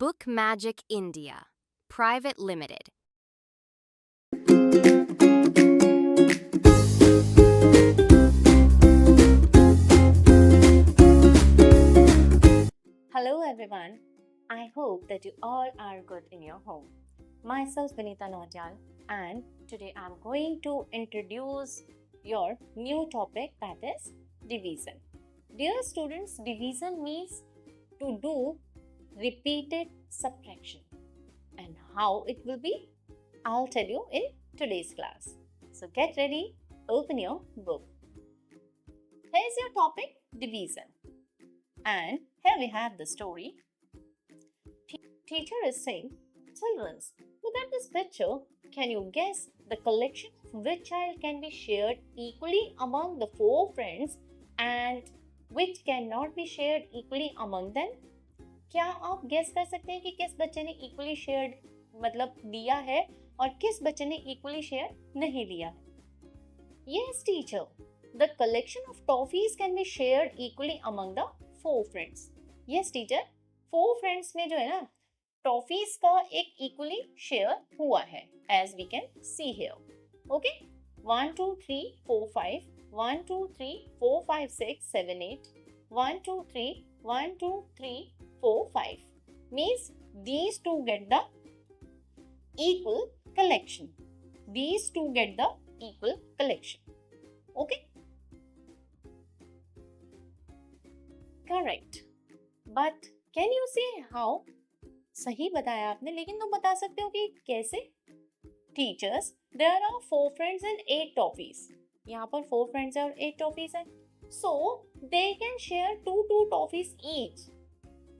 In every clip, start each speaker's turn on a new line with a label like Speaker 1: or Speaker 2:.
Speaker 1: Book Magic India, Private Limited.
Speaker 2: Hello everyone, I hope that you all are good in your home. Myself Vinita Nautiyal, and today I'm going to introduce your new topic, that is division. Dear students, division means to do repeated subtraction, and how it will be, I'll tell you in today's class. So get ready, open your book. Here's your topic, division. And here we have the story. Teacher is saying, children, look at this picture. Can you guess the collection of which child can be shared equally among the 4 friends and which cannot be shared equally among them? क्या आप guess कर सकते हैं कि किस बच्चे ने equally shared मतलब लिया है और किस बच्चे ने इक्वली शेयर नहीं लिया है? Yes, teacher. The collection of toffees can be shared equally among the 4 friends. Yes, teacher. 4 friends में जो है ना टॉफीज का एक इक्वली शेयर हुआ है, as we can see here. Okay? 1, 2, 3, 4, 5. 1, 2, 3, 4, 5, 6, 7, 8. 1, 2, 3, 1, 2, 3, 4, 5. Means these two get the equal collection. These two get the equal collection. Okay? Correct. But can you say how? सही बताया आपने, लेकिन तुम बता सकते हो कि कैसे? Teachers, there are 4 friends and 8 toffees. यहाँ पर 4 friends है और 8 toffees है. So they can share 2 toffees each.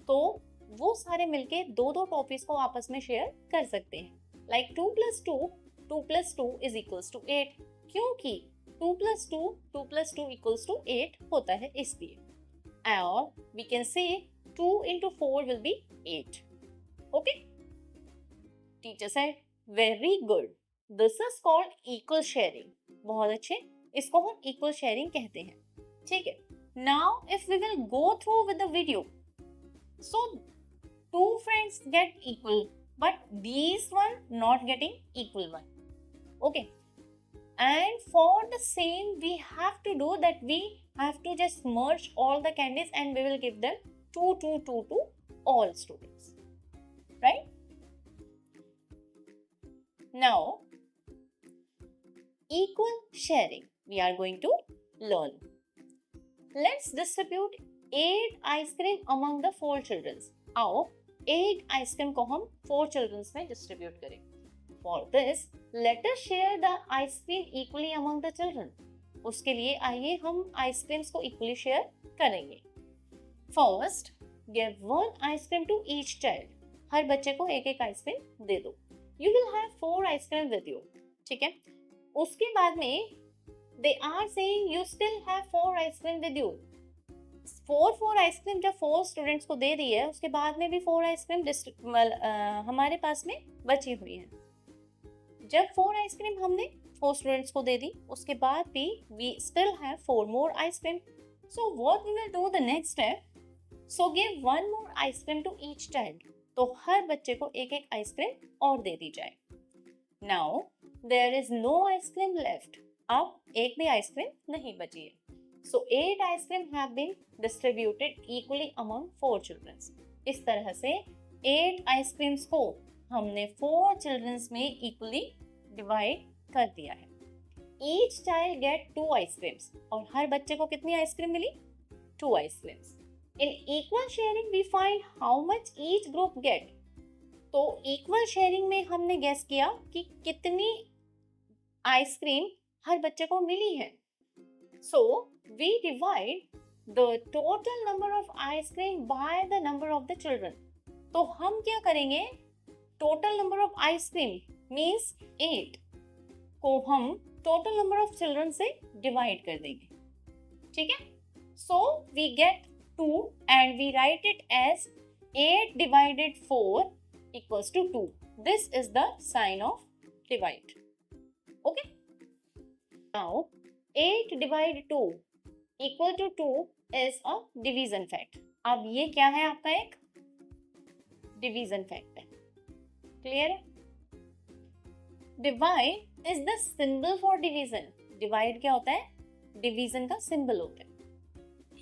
Speaker 2: तो वो सारे मिलके 2 toffees को आपस में शेयर कर सकते हैं. Like 2 plus 2 is equals to 8. क्योंकि 2 plus 2 equals to 8 होता है इसलिए. Or we can say 2 into 4 will be 8. Okay? Teacher said, very good. This is called equal sharing. बहुत अच्छे. इसको हम equal sharing कहते हैं. ठीक है. Now if we will go through with the video. So 2 friends get equal, but these one not getting equal one. Okay. And for the same we have to do that, we have to just merge all the candies and we will give them 2 to all students. Right? Now, equal sharing we are going to learn. Let's distribute 8 ice cream among the 4 children. आओ 8 ice cream को हम 4 children में distribute करें. For this, let us share the ice cream equally among the children. उसके लिए आइए हम ice creams को equally share करेंगे. First, give 1 ice cream to each child. हर बच्चे को एक आइस क्रीम दे दो. You will have 4 ice cream with you. ठीक है. उसके बाद में they are saying you still have 4 ice cream with you. 4 ice cream जब 4 students को दे दी है, उसके बाद में भी 4 ice cream हमारे पास में बची हुई है. जब 4 ice cream हमने 4 students को दे दी, उसके बाद भी we still have 4 more ice cream. So what we will do the next step? So give 1 more ice cream to each child. तो हर बच्चे को एक आइसक्रीम और दे दी जाए. Now there is no ice cream left. अब एक भी आइसक्रीम नहीं बची है. So 8 ice cream have been distributed equally among 4 children. इस तरह से 8 आइसक्रीम्स को हमने 4 children में equally divide कर दिया है. Each child get 2 ice creams. और हर बच्चे को कितनी आइसक्रीम मिली? 2 ice creams. In equal sharing we find how much each group get. तो equal sharing में हमने guess किया कि कितनी आइसक्रीम हर बच्चे को मिली है. So we divide the total number of ice cream by the number of the children. तो हम क्या करेंगे? Total number of ice cream means 8 को हम total number of children से divide कर देंगे. ठीक है? So we get 2 and we write it as 8 divided 4 equals to 2. This is the sign of divide. Okay? Now 8 divided 2 equal to 2 is a division fact. अब ये क्या है आपका एक डिवीजन फैक्ट है. क्लियर है? Divide is the symbol for division. Divide क्या होता है? डिवीजन का सिंबल होता है.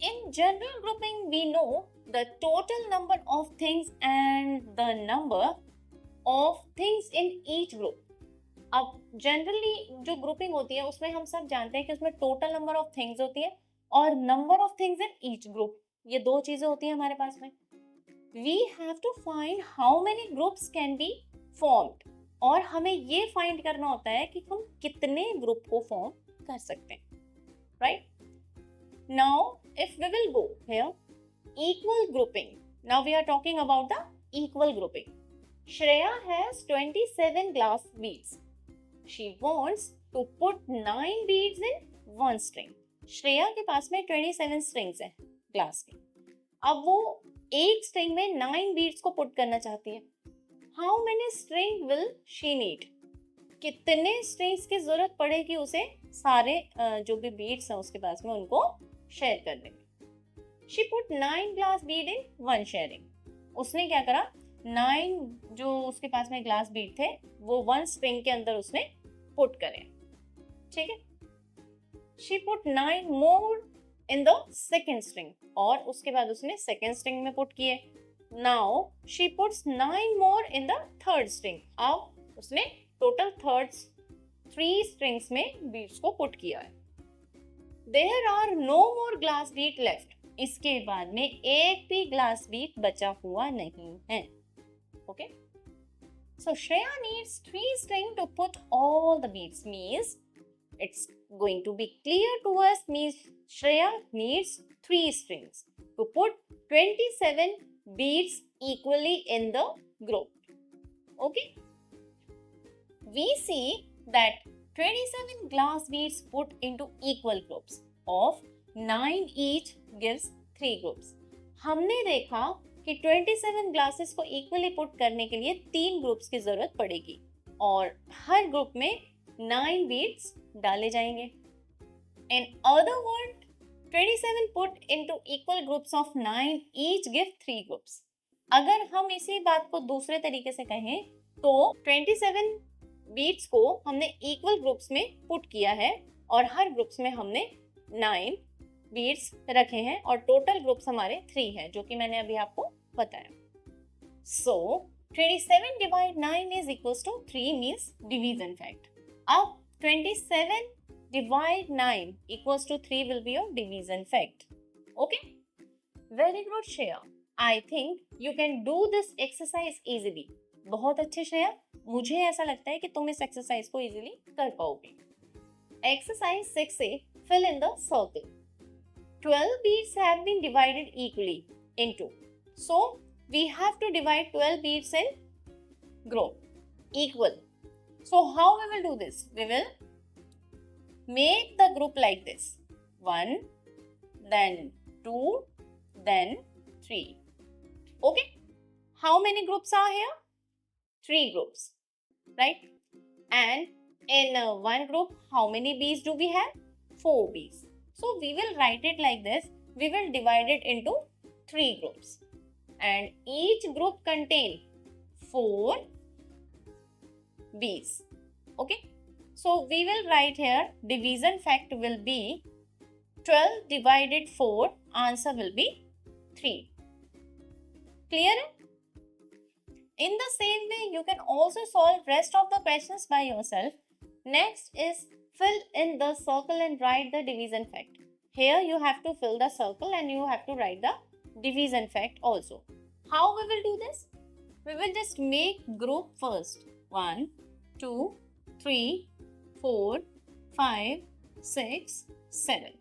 Speaker 2: In general grouping, we know the total number of things and the number of things in each group. अब जनरली जो ग्रुपिंग होती है उसमें हम सब जानते हैं कि उसमें टोटल नंबर ऑफ थिंग्स होती है और number of things in each group. ये दो चीजें होती हैं हमारे पास में. We have to find how many groups can be formed. और हमें ये फाइंड करना होता है कि हम कितने ग्रुप को फॉर्म कर सकते हैं. Right? Now, if we will go here, equal grouping. Now we are talking about the equal grouping. Shreya has 27 glass beads. She wants to put 9 beads in one string. Shreya के पास में 27 strings हैं glass के. अब वो एक string में 9 beads को put करना चाहती है. How many string will she need? कितने strings की जरूरत पड़ेगी उसे सारे जो भी beads हैं उसके पास में उनको शेयर करने में. She put 9 glass bead in one sharing. उसने क्या करा? 9 जो उसके पास में ग्लास बीड थे वो 1 स्ट्रिंग के अंदर उसने पुट करे. ठीक है? She put 9 more in the second string. और उसके बाद उसने सेकेंड स्ट्रिंग में पुट किए. Now she puts 9 more in the third string. अब उसने टोटल 3 स्ट्रिंग्स में बीड्स को पुट किया है. There are no more glass bead left. इसके बाद में एक भी ग्लास बीड बचा हुआ नहीं है. Okay? So Shreya needs 3 strings to put all the beads. Means it's going to be clear to us. Means Shreya needs 3 strings to put 27 beads equally in the group. Okay? We see that 27 glass beads put into equal groups of 9 each gives 3 groups. हमने देखा कि 27 glasses को equally put करने के लिए 3 groups की जरूरत पड़ेगी और हर ग्रुप में 9 बीड्स डाले जाएंगे. In other words, 27 put into equal groups of 9 each give 3 groups. अगर हम इसी बात को दूसरे तरीके से कहें तो 27 बीट्स को हमने इक्वल ग्रुप्स में पुट किया है और हर ग्रुप्स में हमने 9 बीट्स रखे हैं और टोटल ग्रुप्स हमारे 3 हैं जो कि मैंने अभी आपको बताया. So 27 divide 9 is equals to 3 means division fact. अब 27 divide 9 equals to 3 will be your division fact. Okay? Very good Shreya. I think you can do this exercise easily. बहुत अच्छे श्रेया. मुझे ऐसा लगता है कि तुम इस एक्सरसाइज को इजीली कर पाओगे. एक्सरसाइज 6 से fill in the circle. 12 beads have been divided equally into. So we have to divide 12 beads in group equal. So how we will do this? We will make the group like this. 1, then 2, then 3. Okay? How many groups are here? 3 groups, right? And in one group, how many bees do we have? 4 bees. So we will write it like this. We will divide it into 3 groups. And each group contain 4 bees. Okay? So we will write here division fact will be 12 divided 4. Answer will be 3. Clear? In the same way, you can also solve rest of the questions by yourself. Next is fill in the circle and write the division fact. Here you have to fill the circle and you have to write the division fact also. How we will do this? We will just make group first. 1, 2, 3, 4, 5, 6, 7.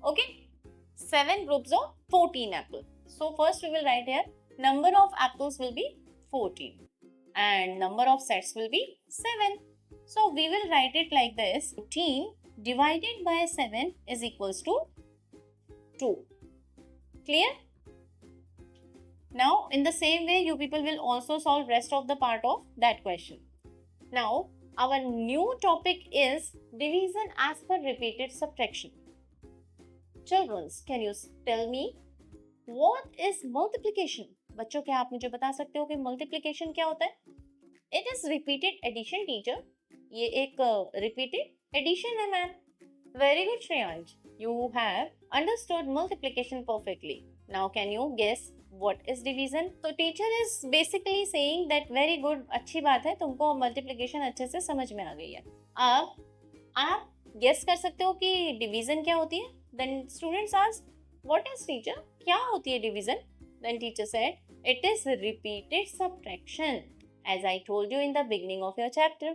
Speaker 2: Okay? 7 groups of 14 apples. So first we will write here number of apples will be 14 and number of sets will be 7. So we will write it like this. 14 divided by 7 is equals to 2. Clear? Now in the same way you people will also solve rest of the part of that question. Now our new topic is division as per repeated subtraction. Children, can you tell me what is multiplication? बच्चों क्या आप मुझे बता सकते हो कि multiplication क्या होता है? It is repeated addition teacher, ये एक रिपीटेड एडिशन है ma'am. Very good Shreyansh, you have understood multiplication perfectly. Now can you guess what is division? तो teacher is basically saying that very good, अच्छी बात है, तुमको मल्टीप्लिकेशन अच्छे से समझ में आ गई है. अब आप गेस कर सकते हो कि डिवीजन क्या होती है. Then students ask, what is teacher? क्या होती है division? Then teacher said, it is repeated subtraction. As I told you in the beginning of your chapter,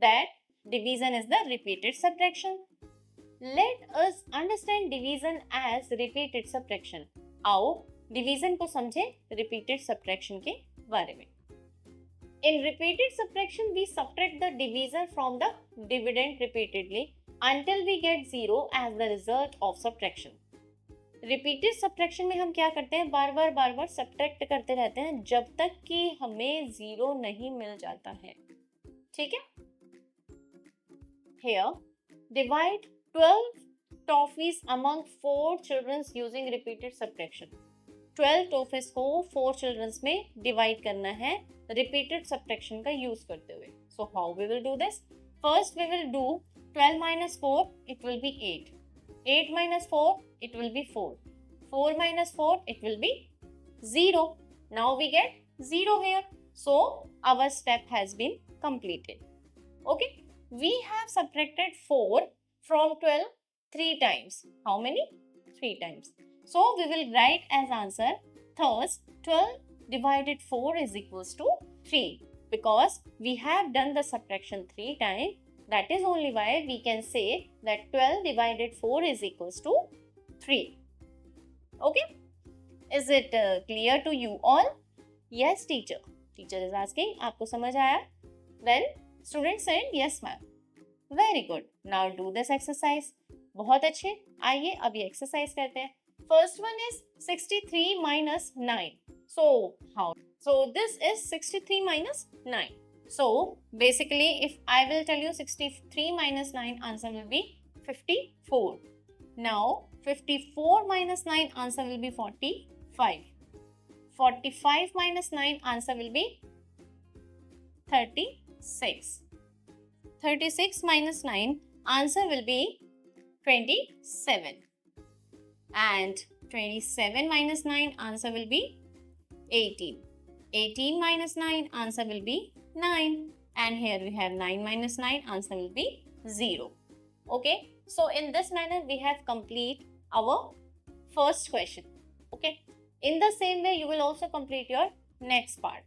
Speaker 2: that division is the repeated subtraction. Let us understand division as repeated subtraction. आओ division को समझे repeated subtraction के बारे में. In repeated subtraction we subtract the division from the dividend repeatedly until we get zero as the result of subtraction. Repeated subtraction में हम क्या करते हैं, बार बार सब्ट्रैक्ट करते रहते हैं जब तक कि हमें जीरो नहीं मिल जाता है. ठीक है. Here divide 12 toffees among 4 children using repeated subtraction. 12 toffees को 4 चिल्ड्रंस में डिवाइड करना है रिपीटेड सब्ट्रैक्शन का यूज करते हुए. So how we will do this? First we will do 12 minus 4, it will be 8. 8 minus 4, it will be 4. 4 minus 4, it will be 0. Now we get 0 here. So our step has been completed. Okay, we have subtracted 4 from 12 3 times. How many? 3 times. So we will write as answer, thus 12 divided 4 is equals to 3. Because we have done the subtraction 3 times, that is only why we can say that 12 divided 4 is equals to 3. Okay? Is it clear to you all? Yes, teacher. Teacher is asking, आपको समझ आया? Then student said, yes ma'am. Very good. Now do this exercise. बहुत अच्छे. आइए अब ये exercise करते हैं. First one is 63 minus 9. So how? So this is 63 minus 9. So basically if I will tell you 63 minus 9, answer will be 54. Now 54 minus 9, answer will be 45. 45 minus 9, answer will be 36. 36 minus 9, answer will be 27. And 27 minus 9, answer will be 18. 18 minus 9, answer will be 9. And here we have 9 minus 9, answer will be 0. Okay, so in this manner we have complete our first question. Okay, in the same way you will also complete your next part.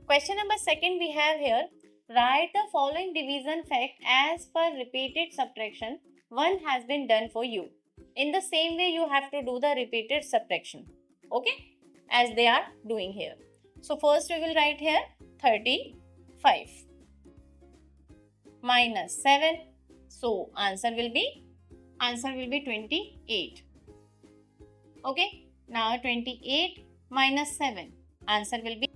Speaker 2: Question number 2 we have here, write the following division fact as per repeated subtraction. One has been done for you. In the same way you have to do the repeated subtraction. Okay, as they are doing here. So first we will write here 35 minus 7. So answer will be 28. Okay, now 28 minus 7, answer will be,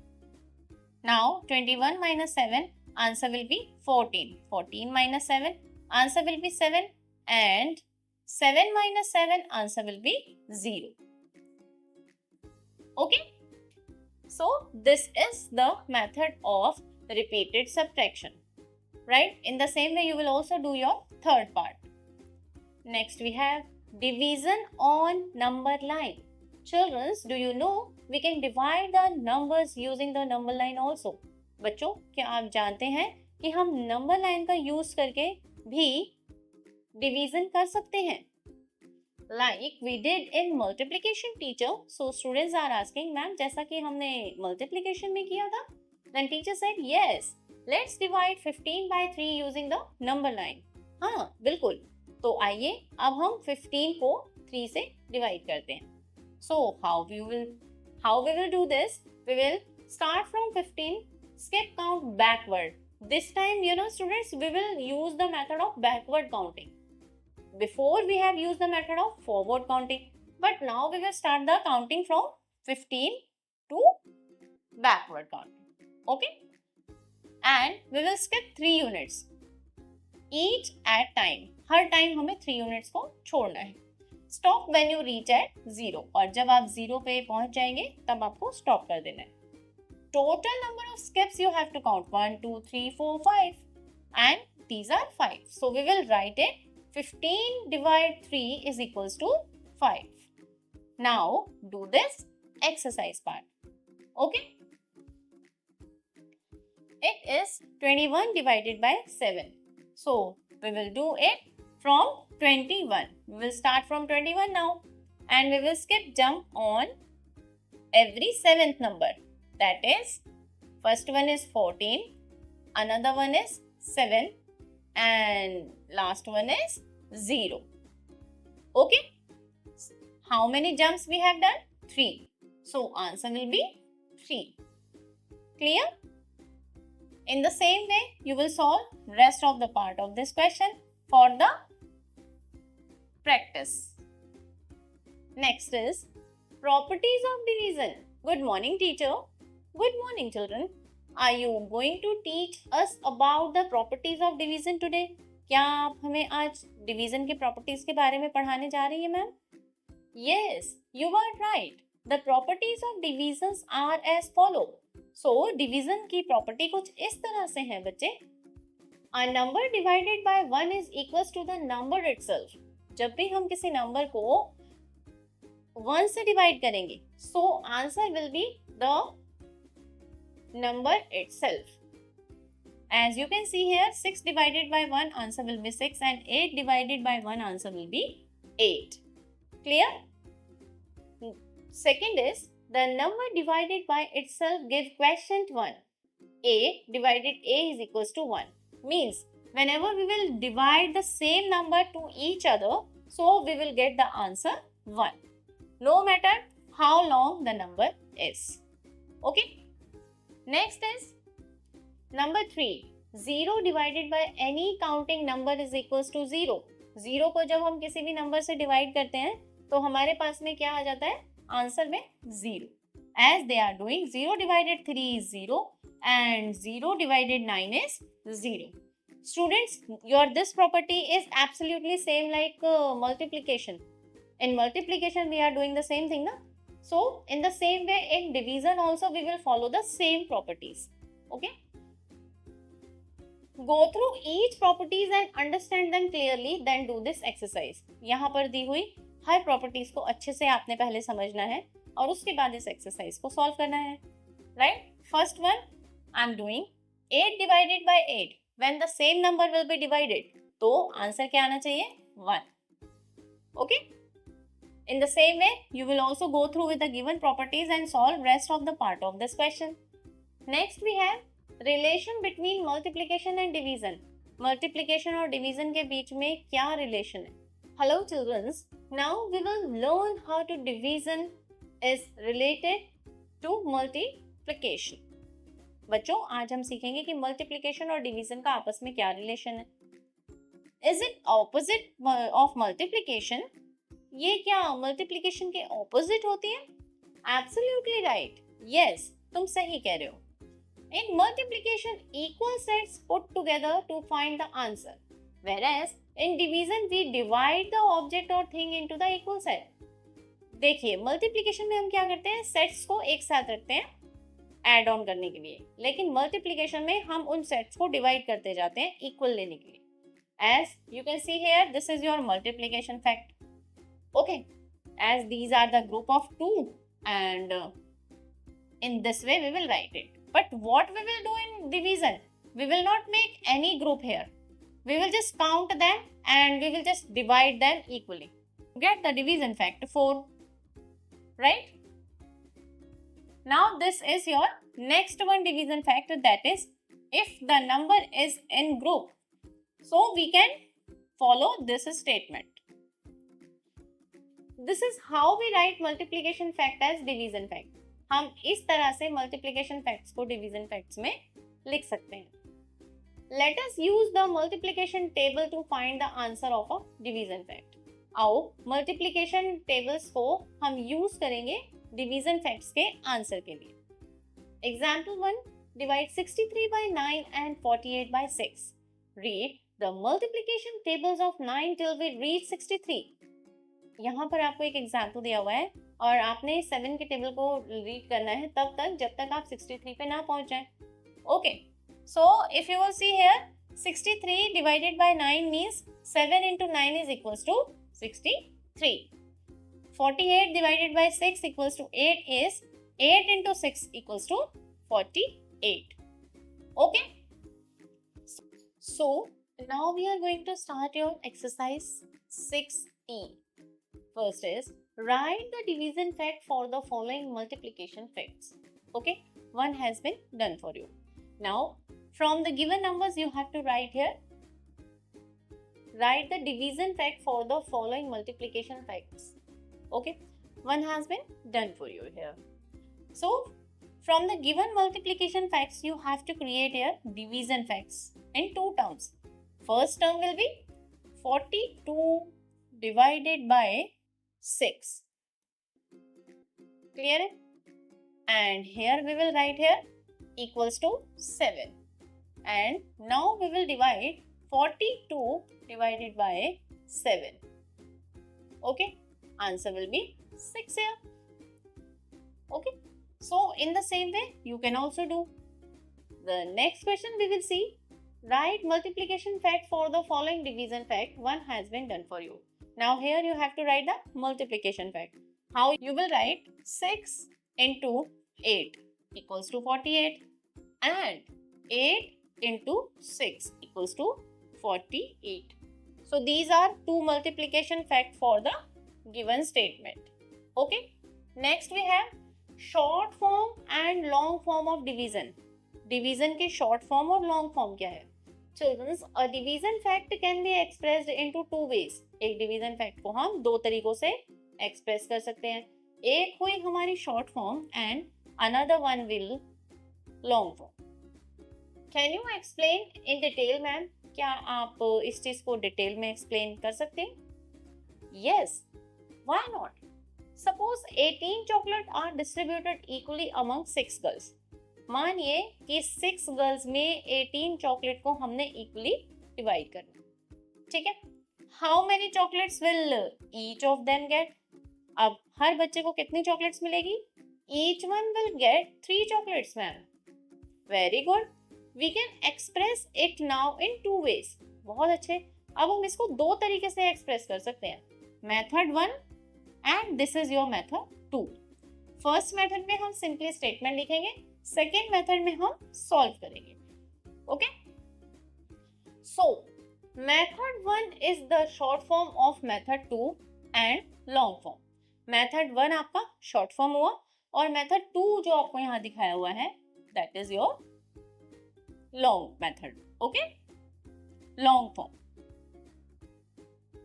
Speaker 2: now 21 minus 7, answer will be 14. 14 minus 7, answer will be 7. And 7 minus 7, answer will be 0. Okay, so this is the method of repeated subtraction, right? In the same way you will also do your third part. Next we have division on number line. Children, do you know we can divide the numbers using the number line also? बच्चों, क्या आप जानते हैं कि हम number line का use करके भी डिवीजन कर सकते हैं? Like we did in multiplication teacher. So students are asking, ma'am जैसा कि हमने multiplication में किया था? Then teacher said, yes, let's divide 15 by 3 using the number line. हाँ बिल्कुल. तो आइए अब हम 15 को 3 से डिवाइड करते हैं. So how we will do this? We will start from 15, skip count backward. This time, students, we will use the method of backward counting. Before we have used the method of forward counting, but now we will start the counting from 15 to backward counting. Okay, and we will skip 3 units each at time. Her time हमें 3 units को छोड़ना है. Stop when you reach at 0, और जब आप 0 पे पहुंच जाएंगे तब आपको स्टॉप कर देना है. Total number of steps you have to count 1 2 3 4 5 and these are 5. So we will write it 15 divide 3 is equals to 5. Now do this exercise part. Okay? It is 21 divided by 7. So we will do it from 21. We will start from 21 now and we will skip jump on every 7th number. That is, first one is 14, another one is 7 and last one is 0. Okay? How many jumps we have done? 3. So answer will be 3. Clear? In the same way, you will solve rest of the part of this question for the practice. Next is properties of division. Good morning, teacher. Good morning, children. Are you going to teach us about the properties of division today? क्या आप हमें आज division के properties के बारे में पढ़ाने जा रही हैं ma'am? Yes, you are right. The properties of divisions are as follow. So, division की property कुछ इस तरह से है बच्चे. A number divided by 1 is equals to the number itself. जब भी हम किसी number को 1 से divide करेंगे, so answer will be the number itself. As you can see here, 6 divided by 1 answer will be 6 and 8 divided by 1 answer will be 8. Clear? Second is, the number divided by itself gives quotient 1. A divided A is equals to 1. Means, whenever we will divide the same number to each other, so we will get the answer 1. No matter how long the number is. Okay? Next is number 3. 0 divided by any counting number is equals to 0. 0 को जब हम किसी भी number से divide करते हैं तो हमारे पास में क्या आ जाता है? आंसर में 0. As they are doing 0 divided 3 is 0 and 0 divided 9 is 0. Students, your this property is absolutely same like multiplication. In multiplication we are doing the same thing, na? So, in the same way, in division also we will follow the same properties. Okay? Go through each properties and understand them clearly, then do this exercise. यहाँ पर दी हुई हर properties को अच्छे से आपने पहले समझना है और उसके बाद इस exercise को solve करना है. Right? First one, I am doing 8 divided by 8. When the same number will be divided, तो answer क्या आना चाहिए? 1. Okay? In the same way, you will also go through with the given properties and solve rest of the part of this question. Next we have relation between multiplication and division. Multiplication और division के बीच में क्या relation है? Hello children, now we will learn how to division is related to multiplication. बच्चों, आज हम सीखेंगे कि multiplication और division का आपस में क्या relation है. Is it opposite of multiplication? ये क्या मल्टीप्लिकेशन के ऑपोजिट होती है? Absolutely right. यस, तुम सही कह रहे हो. In multiplication equal sets put together to find the answer, whereas in division we divide the object और thing into the equal set. देखिए, मल्टीप्लिकेशन में हम क्या करते हैं? सेट्स को एक साथ रखते हैं ऐड ऑन करने के लिए, लेकिन मल्टीप्लिकेशन में हम उन सेट्स को डिवाइड करते जाते हैं इक्वल लेने के लिए. As you can see here, this is your multiplication fact. Okay, as these are the group of 2 and in this way we will write it. But what we will do in division? We will not make any group here. We will just count them and we will just divide them equally. Get the division factor 4. Right? Now this is your next one division factor, that is if the number is in group. So we can follow this statement. This is how we write multiplication fact as division fact. हम इस तरह से multiplication facts को division facts में लिख सकते हैं. Let us use the multiplication table to find the answer of a division fact. आओ multiplication tables को हम use करेंगे division facts के answer के लिए. Example 1, divide 63 by 9 and 48 by 6. Read the multiplication tables of 9 till we reach 63. यहाँ पर आपको एक एग्जाम्पल दिया हुआ है और आपने 7 के टेबल को रीड करना है तब तक जब तक आप 63 पे ना पहुंच जाए. Okay, so if you will see here 63 divided by 9 means 7 into 9 is equals to 63. 48 divided by 6 equals to 8 is 8 into 6 equals to 48. Okay. So now we are going to start your exercise 6E. First is write the division fact for the following multiplication facts. Okay, one has been done for you. Now from the given numbers you have to write here. Write the division fact for the following multiplication facts. Okay, one has been done for you here. So from the given multiplication facts you have to create here division facts in two terms. First term will be 42 divided by 6. Clear it? And here we will write here equals to 7. And now we will divide 42 divided by 7. Okay, answer will be 6 here. Okay, so in the same way you can also do. The next question we will see. Write multiplication fact for the following division fact. One has been done for you. Now here you have to write the multiplication fact. How you will write 6 into 8 equals to 48 and 8 into 6 equals to 48. So these are two multiplication fact for the given statement. Okay. Next we have short form and long form of division. Division के short form और long form क्या है? Children, a division fact can be expressed into two ways. एक division fact को हम दो तरीकों से express कर सकते हैं. एक हुई हमारी short form and another one will long form. Can you explain in detail, ma'am? क्या आप इस चीज को डिटेल में explain कर सकते हैं? Yes. Why not? Suppose 18 chocolate are distributed equally among 6 girls. मानिए कि 6 गर्ल्स में 18 चॉकलेट को हमने इक्वली डिवाइड करना. ठीक है, how many chocolates will each of them get? अब हर बच्चे को कितनी चॉकलेट्स मिलेगी? Each one will get 3 chocolates ma'am. Very good. We can express it now in two ways. बहुत अच्छे. अब हम इसको दो तरीके से एक्सप्रेस कर सकते हैं. Method 1 and this is your method 2. First method में हम सिंपली स्टेटमेंट लिखेंगे, सेकेंड मेथड में हम सॉल्व करेंगे. Okay, so method 1 is the short form of method 2 and long form. Method 1 आपका शॉर्ट फॉर्म हुआ और मेथड 2 जो आपको यहाँ दिखाया हुआ है that is your long method. Okay, long form.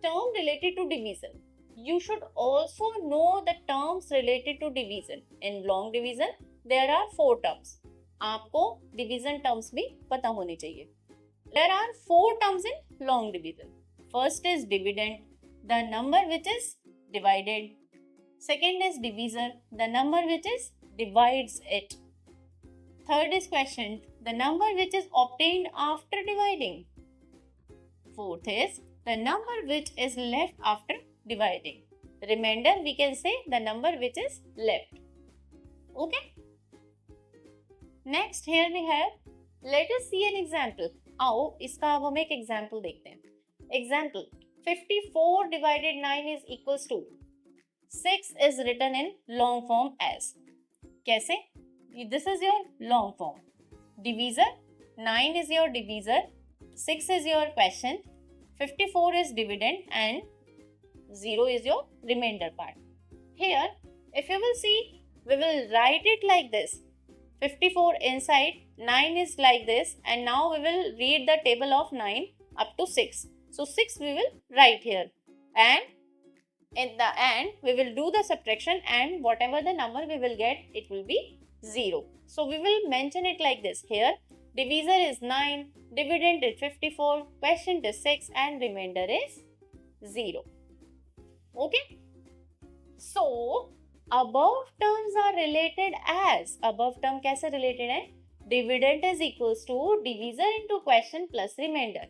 Speaker 2: Term related to division. You should also know the terms related to division. In long division, there are 4 terms. आपको division terms भी पता होने चाहिए. There are 4 terms in long division. First is dividend, the number which is divided. Second is divisor, the number which is divides it. Third is quotient, the number which is obtained after dividing. Fourth is the number which is left after dividing. Remainder we can say the number which is left. Okay. Next here we have, let us see an example. आओ इसका अब हम एक example देखते हैं. Example, 54 divided 9 is equals to 6 is written in long form as. कैसे? This is your long form. Divisor, 9 is your divisor, 6 is your quotient, 54 is dividend and 0 is your remainder part. Here, if you will see, we will write it like this. 54 inside, 9 is like this, and now we will read the table of 9 up to 6. So 6 we will write here, and in the end we will do the subtraction, and whatever the number we will get, it will be 0. So we will mention it like this. Here, divisor is 9, dividend is 54, quotient is 6, and remainder is 0. Okay, so above terms are related as. above term कैसे related है? Dividend is equals to divisor into quotient plus remainder.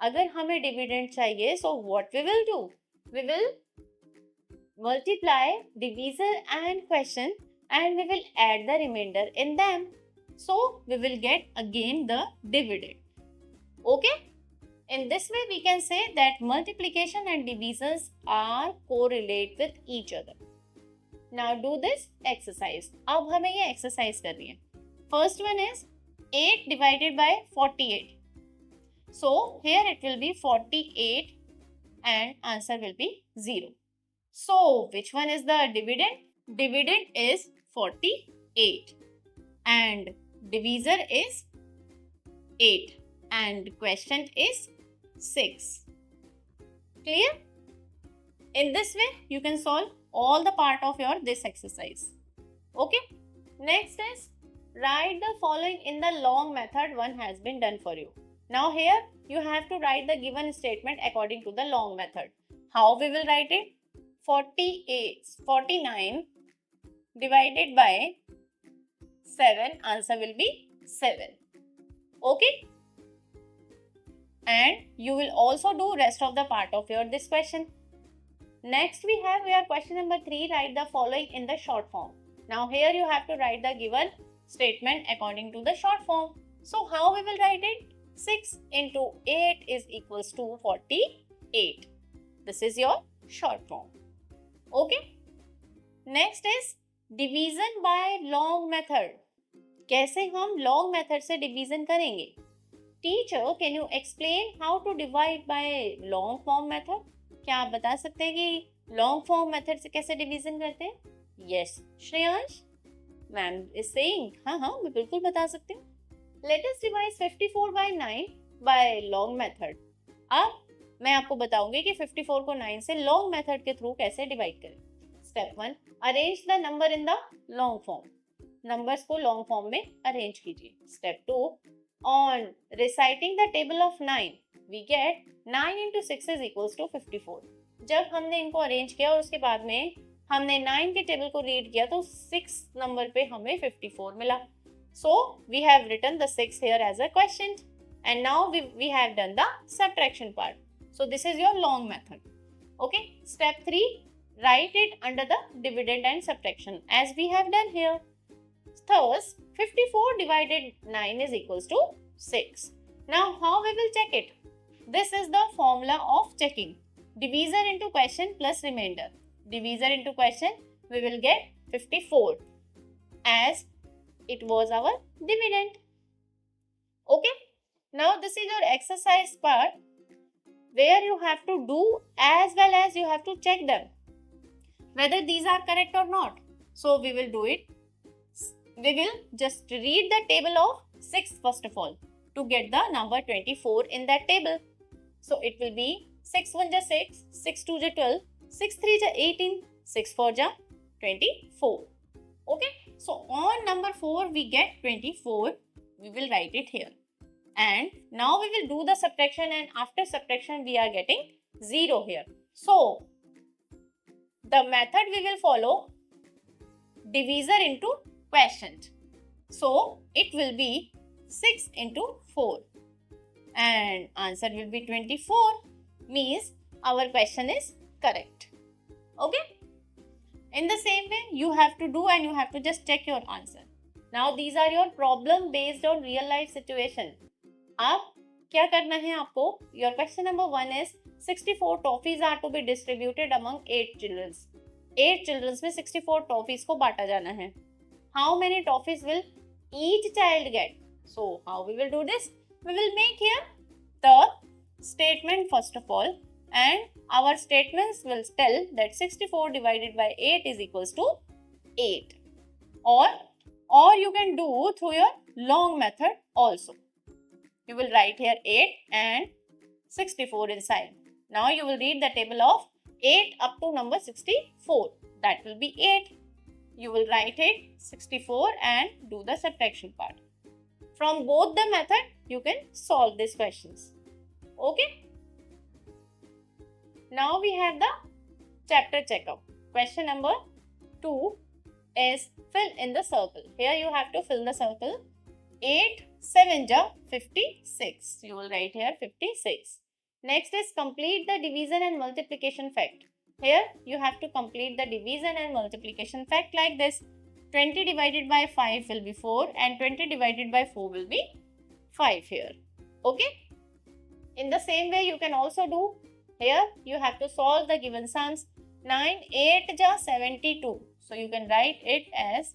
Speaker 2: अगर हमें dividend चाहिए, so what we will do? We will multiply divisor and question and we will add the remainder in them. So we will get again the dividend. Okay? In this way we can say that multiplication and divisions are correlate with each other. Now do this exercise. अब हमें ये exercise करनी है. First one is 8 divided by 48. So here it will be 48 and answer will be 0. So which one is the dividend? Dividend is 48 and divisor is 8 and question is 6. Clear? In this way you can solve all the part of your this exercise. Okay? Next is write the following in the long method. One has been done for you. Now here you have to write the given statement according to the long method. How we will write it? 49 divided by 7, answer will be 7. Okay? And you will also do rest of the part of your this question. Next we have your question number 3, write the following in the short form. Now here you have to write the given statement according to the short form. So how we will write it? 6 into 8 is equals to 48. This is your short form. Okay? Next is division by long method. कैसे हम long method से division करेंगे? Teacher, can you explain how to divide by long form method? क्या आप बता सकते हैं कि long form method से कैसे division करते हैं? Yes, Shreyansh, ma'am is saying. हाँ, मैं बिल्कुल बता सकती हूँ. Let us divide 54 by 9 by long method. अब मैं आपको बताऊंगी कि 54 को 9 से long method के थ्रू कैसे divide करें. Step 1, arrange the number in the long form. Numbers को long form में arrange कीजिए. Step 2, on reciting the table of 9, we get 9 into 6 is equals to 54. जब हमने इनको arrange किया और उसके बाद में हमने 9 के टेबल को रीड किया तो 6 नंबर पे हमें 54 मिला. So we have written the 6 here as a question and now we have done the subtraction part. So this is your long method. Okay. Step 3, write it under the dividend and subtraction as we have done here. Thus 54 divided 9 is equals to 6. Now how we will check it? This is the formula of checking. Divisor into question plus remainder. Divisor into question, we will get 54 as it was our dividend. Okay. Now this is your exercise part where you have to do as well as you have to check them whether these are correct or not. So we will do it. We will just read the table of 6 first of all to get the number 24 in that table. So it will be 6 1 ja 6, 6 2 ja 12, 6 3 ja 18, 6 4 ja 24. Okay. So on number 4 we get 24. We will write it here. And now we will do the subtraction and after subtraction we are getting 0 here. So the method we will follow divisor into quotient. So it will be 6 into 4 and answer will be 24, means our question is correct. Okay. In the same way you have to do and you have to just check your answer. Now these are your problem based on real life situation. अब क्या करना है आपको? Your question number 1 is 64 toffees are to be distributed among 8 children. 8 children में 64 toffees को बांटा जाना है. How many toffees will each child get? So how we will do this? We will make here the statement first of all and our statements will tell that 64 divided by 8 is equals to 8. Or you can do through your long method also. You will write here 8 and 64 inside. Now you will read the table of 8 up to number 64. That will be 8. You will write it 64 and do the subtraction part. From both the method, you can solve these questions. Okay. Now we have the chapter checkup. Question number 2 is fill in the circle. Here you have to fill the circle. 8 7 ja 56. You will write here 56. Next is complete the division and multiplication fact. Here you have to complete the division and multiplication fact like this. 20 divided by 5 will be 4 and 20 divided by 4 will be 5 here. Okay. In the same way you can also do. Here you have to solve the given sums. 9 8 ja 72. So you can write it as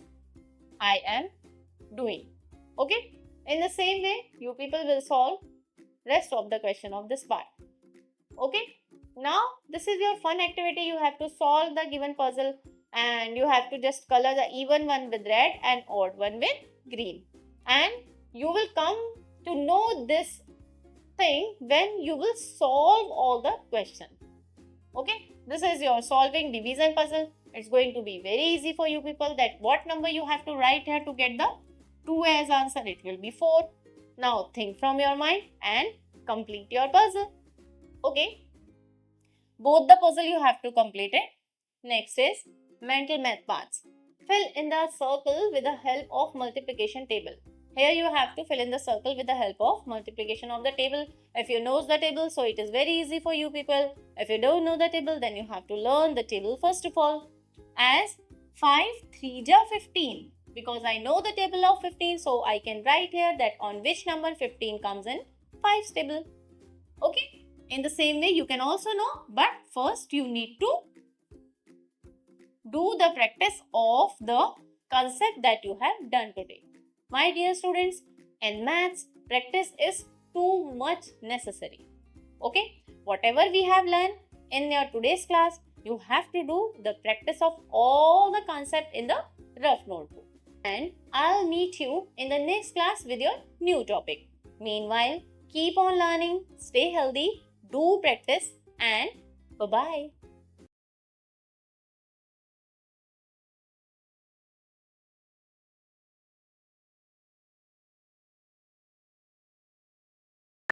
Speaker 2: I am doing. Okay. In the same way you people will solve rest of the question of this part. Okay. Now this is your fun activity. You have to solve the given puzzle and you have to just color the even one with red and odd one with green. And you will come to know this thing when you will solve all the questions. Okay, this is your solving division puzzle. It's going to be very easy for you people that what number you have to write here to get the 2 as answer. It will be 4. Now think from your mind and complete your puzzle. Okay, both the puzzle you have to complete it. Next is mental math parts. Fill in the circle with the help of multiplication table. Here you have to fill in the circle with the help of multiplication of the table. If you know the table, so it is very easy for you people. If you don't know the table, then you have to learn the table first of all. As 5 3 ja 15. Because I know the table of 15, so I can write here that on which number 15 comes in 5's table. Okay. In the same way, you can also know, but first you need to do the practice of the concept that you have done today. My dear students, in maths, practice is too much necessary. Okay, whatever we have learned in your today's class, you have to do the practice of all the concept in the rough notebook. And I'll meet you in the next class with your new topic. Meanwhile, keep on learning, stay healthy, do practice, and bye-bye.